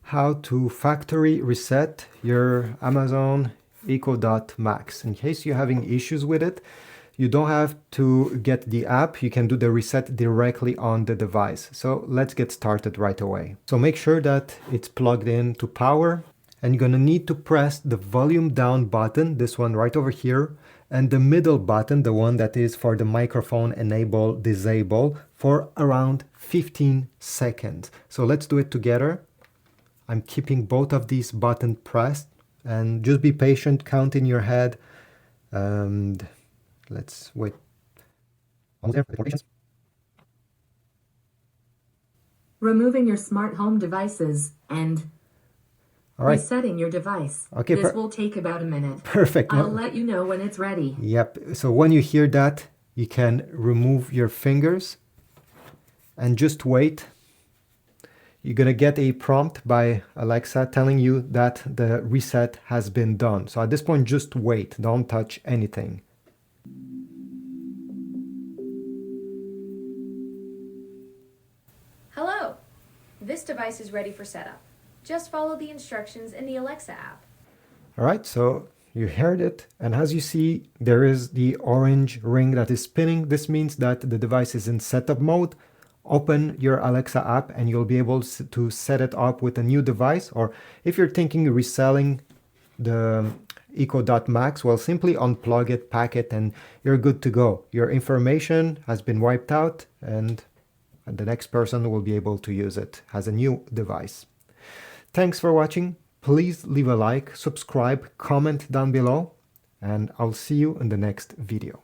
how to factory reset your Amazon Echo Dot Max. In case you're having issues with it, you don't have to get the app. You can do the reset directly on the device. So let's get started right away. So make sure that it's plugged in to power, and you're gonna need to press the volume down button, this one right over here, and the middle button, the one that is for the microphone enable disable, for around 15 seconds. So let's do it together. I'm keeping both of these buttons pressed, and just be patient, count in your head, and let's wait. Almost there, for patience. Removing your smart home devices and resetting your device. Okay, this will take about a minute. Perfect. I'll let you know when it's ready. Yep. So when you hear that, you can remove your fingers and just wait. You're going to get a prompt by Alexa telling you that the reset has been done. So at this point, just wait. Don't touch anything. Hello. This device is ready for setup. Just follow the instructions in the Alexa app. All right, so you heard it. And as you see, there is the orange ring that is spinning. This means that the device is in setup mode. Open your Alexa app and you'll be able to set it up with a new device. Or if you're thinking reselling the Echo Dot Max, well, simply unplug it, pack it, and you're good to go. Your information has been wiped out and the next person will be able to use it as a new device. Thanks for watching. Please leave a like, subscribe, comment down below, and I'll see you in the next video.